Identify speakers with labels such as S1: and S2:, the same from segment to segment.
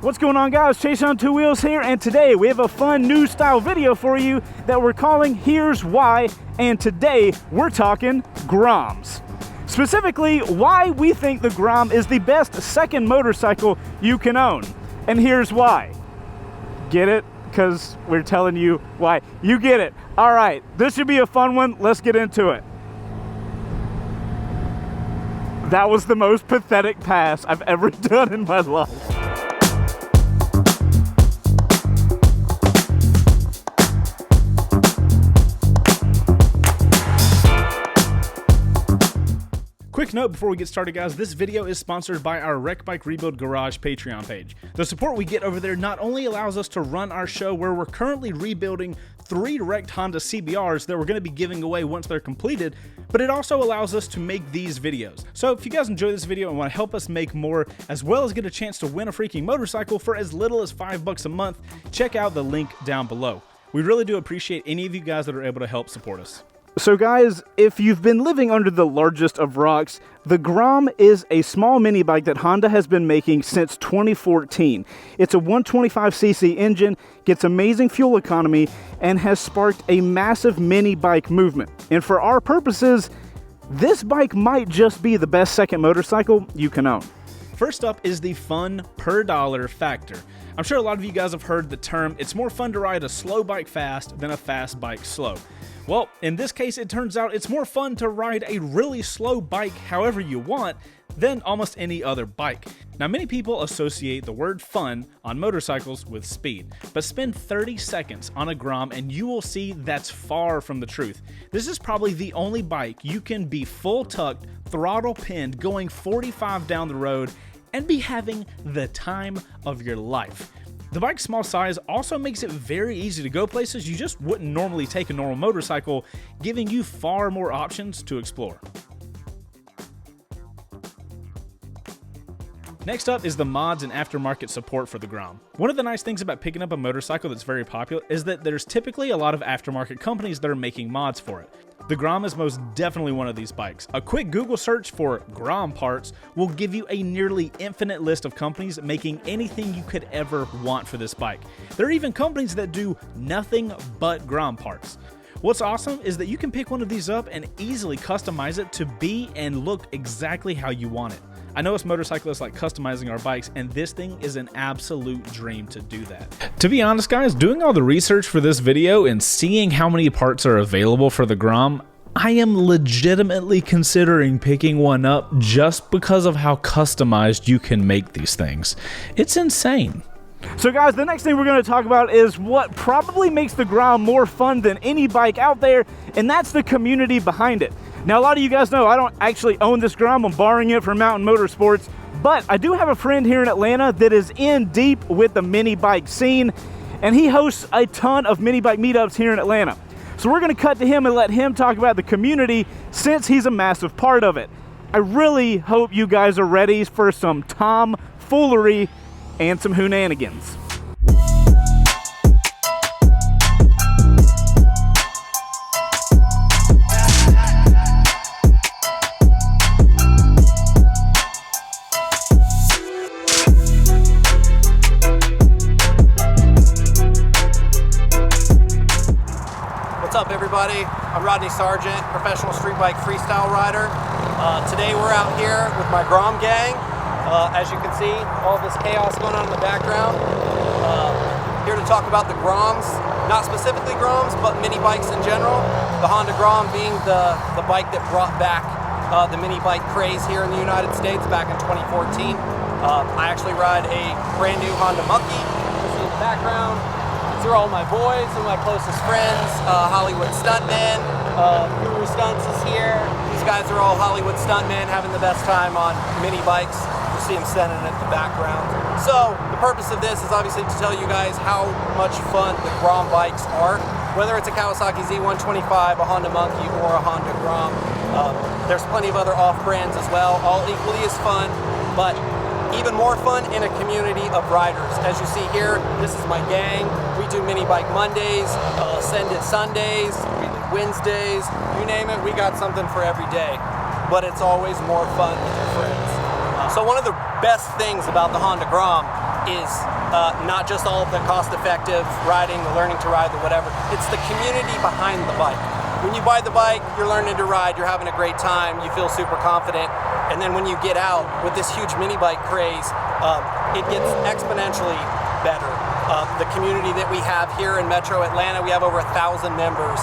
S1: What's going on, guys? Chaseontwowheels here, and today we have a fun new style video for you that we're calling Here's Why, and today we're talking GROMs. Specifically, why we think the GROM is the best second motorcycle you can own. And here's why. Get it? Because we're telling you why. You get it. All right, this should be a fun one. Let's get into it. That was the most pathetic pass I've ever done in my life. Quick note before we get started, guys, this video is sponsored by our Wreck Bike Rebuild Garage Patreon page. The support we get over there not only allows us to run our show where we're currently rebuilding 3 wrecked Honda CBRs that we're going to be giving away once they're completed, but it also allows us to make these videos. So if you guys enjoy this video and want to help us make more, as well as get a chance to win a freaking motorcycle for as little as $5 a month, check out the link down below. We really do appreciate any of you guys that are able to help support us. So guys, if you've been living under the largest of rocks, the GROM is a small mini bike that Honda has been making since 2014. It's a 125cc engine, gets amazing fuel economy, and has sparked a massive mini bike movement. And for our purposes, this bike might just be the best second motorcycle you can own. First up is the fun per dollar factor. I'm sure a lot of you guys have heard the term, it's more fun to ride a slow bike fast than a fast bike slow. Well, in this case, it turns out it's more fun to ride a really slow bike however you want than almost any other bike. Now, many people associate the word fun on motorcycles with speed, but spend 30 seconds on a GROM and you will see that's far from the truth. This is probably the only bike you can be full tucked, throttle pinned, going 45 down the road and be having the time of your life. The bike's small size also makes it very easy to go places you just wouldn't normally take a normal motorcycle, giving you far more options to explore. Next up is the mods and aftermarket support for the GROM. One of the nice things about picking up a motorcycle that's very popular is that there's typically a lot of aftermarket companies that are making mods for it. The GROM is most definitely one of these bikes. A quick Google search for GROM parts will give you a nearly infinite list of companies making anything you could ever want for this bike. There are even companies that do nothing but GROM parts. What's awesome is that you can pick one of these up and easily customize it to be and look exactly how you want it. I know us motorcyclists like customizing our bikes, and this thing is an absolute dream to do that. To be honest, guys, doing all the research for this video and seeing how many parts are available for the GROM, I am legitimately considering picking one up just because of how customized you can make these things. It's insane. So guys, the next thing we're going to talk about is what probably makes the GROM more fun than any bike out there, and that's the community behind it. Now, a lot of you guys know I don't actually own this GROM. I'm borrowing it from Mountain Motorsports, but I do have a friend here in Atlanta that is in deep with the mini bike scene, and he hosts a ton of mini bike meetups here in Atlanta. So we're going to cut to him and let him talk about the community since he's a massive part of it. I really hope you guys are ready for some tomfoolery and some hoonanigans.
S2: What's up, everybody? I'm Rodney Sargent, professional street bike freestyle rider. Today we're out here with my GROM gang. As you can see, all this chaos going on in the background. Here to talk about the GROMs, not specifically GROMs, but mini bikes in general. The Honda GROM being the bike that brought back the mini bike craze here in the United States back in 2014. I actually ride a brand new Honda Monkey. You see in the background. These are all my boys and my closest friends. Hollywood Stuntman, Guru Stunts is here. These guys are all Hollywood Stuntmen having the best time on mini bikes. You see them standing in the background. So the purpose of this is obviously to tell you guys how much fun the GROM bikes are. Whether it's a Kawasaki Z125, a Honda Monkey, or a Honda GROM. There's plenty of other off-brands as well, all equally as fun, but even more fun in a community of riders. As you see here, this is my gang. We do mini bike Mondays, Send It Sundays, Wednesdays, you name it, we got something for every day. But it's always more fun with your friends. So one of the best things about the Honda GROM is not just all of the cost-effective riding, the learning to ride, the whatever. It's the community behind the bike. When you buy the bike, you're learning to ride, you're having a great time, you feel super confident, and then when you get out with this huge mini bike craze, it gets exponentially better. The community that we have here in Metro Atlanta, we have over 1,000 members,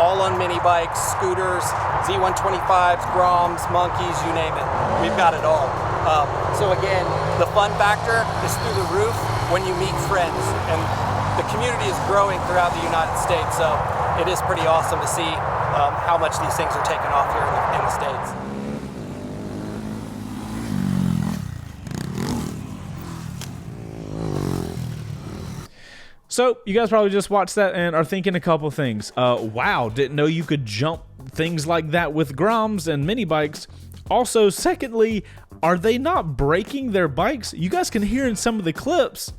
S2: all on mini bikes, scooters, Z125s, GROMs, monkeys, you name it. We've got it all. So again, the fun factor is through the roof when you meet friends, and the community is growing throughout the United States, so it is pretty awesome to see how much these things are taking off here in the States.
S1: So you guys probably just watched that and are thinking a couple things. Wow, didn't know you could jump things like that with GROMs and mini bikes. Also, secondly, are they not breaking their bikes? You guys can hear in some of the clips.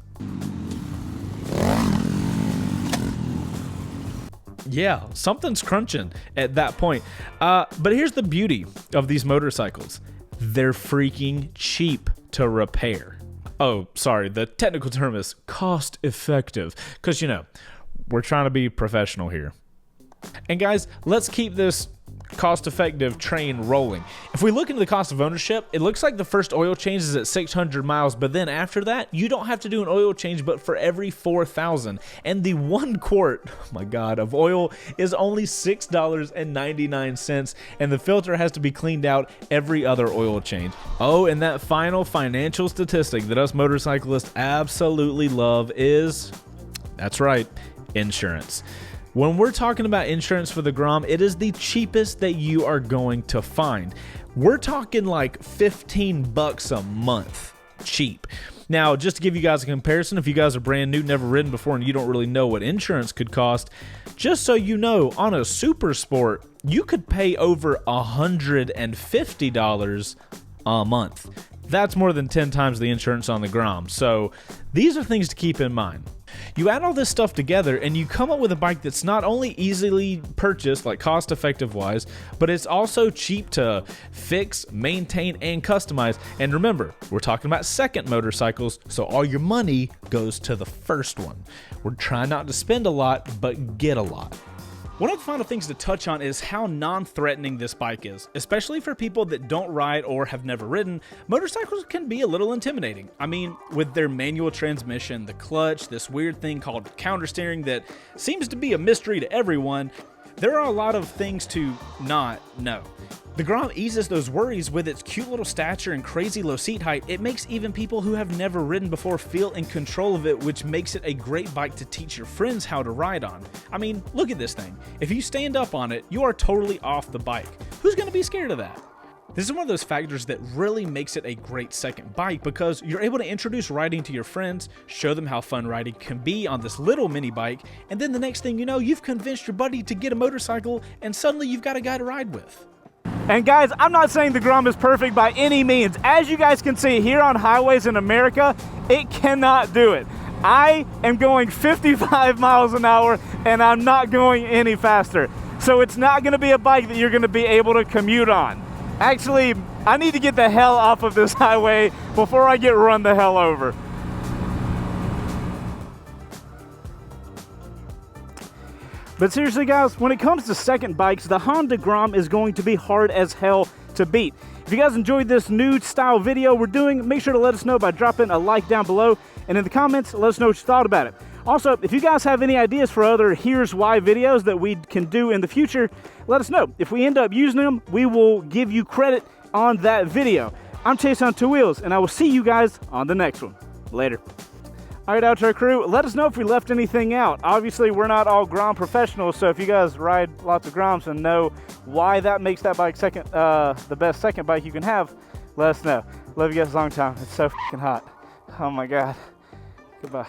S1: Yeah, something's crunching at that point. But here's the beauty of these motorcycles. They're freaking cheap to repair. Oh, sorry, the technical term is cost effective, because, you know, we're trying to be professional here. And guys, let's keep this cost-effective train rolling. If we look into the cost of ownership, it looks like the first oil change is at 600 miles, but then after that, you don't have to do an oil change but for every 4,000. And the 1 quart, oh my God, of oil is only $6.99, and the filter has to be cleaned out every other oil change. Oh, and that final financial statistic that us motorcyclists absolutely love is, that's right, insurance. When we're talking about insurance for the GROM, it is the cheapest that you are going to find. We're talking like $15 a month cheap. Now, just to give you guys a comparison, if you guys are brand new, never ridden before, and you don't really know what insurance could cost, just so you know, on a Super Sport, you could pay over $150 a month. That's more than 10 times the insurance on the GROM. So these are things to keep in mind. You add all this stuff together and you come up with a bike that's not only easily purchased, like cost effective wise, but it's also cheap to fix, maintain, and customize. And remember, we're talking about second motorcycles, so all your money goes to the first one. We're trying not to spend a lot, but get a lot. One of the final things to touch on is how non-threatening this bike is. Especially for people that don't ride or have never ridden, motorcycles can be a little intimidating. I mean, with their manual transmission, the clutch, this weird thing called countersteering that seems to be a mystery to everyone, there are a lot of things to not know. The GROM eases those worries with its cute little stature and crazy low seat height. It makes even people who have never ridden before feel in control of it, which makes it a great bike to teach your friends how to ride on. I mean, look at this thing. If you stand up on it, you are totally off the bike. Who's going to be scared of that? This is one of those factors that really makes it a great second bike, because you're able to introduce riding to your friends, show them how fun riding can be on this little mini bike, and then the next thing you know, you've convinced your buddy to get a motorcycle, and suddenly you've got a guy to ride with.
S3: And guys, I'm not saying the GROM is perfect by any means. As you guys can see here on highways in America, it cannot do it. I am going 55 miles an hour and I'm not going any faster. So it's not gonna be a bike that you're gonna be able to commute on. Actually, I need to get the hell off of this highway before I get run the hell over. But seriously guys, when it comes to second bikes, the Honda GROM is going to be hard as hell to beat. If you guys enjoyed this new style video we're doing, make sure to let us know by dropping a like down below, and in the comments, let us know what you thought about it. Also, if you guys have any ideas for other Here's Why videos that we can do in the future, let us know. If we end up using them, we will give you credit on that video. I'm Chaseontwowheels, and I will see you guys on the next one. Later. All right, Outro Crew, let us know if we left anything out. Obviously, we're not all GROM professionals, so if you guys ride lots of GROMs and know why that makes that bike the best second bike you can have, let us know. Love you guys a long time. It's so fucking hot. Oh my God. Goodbye.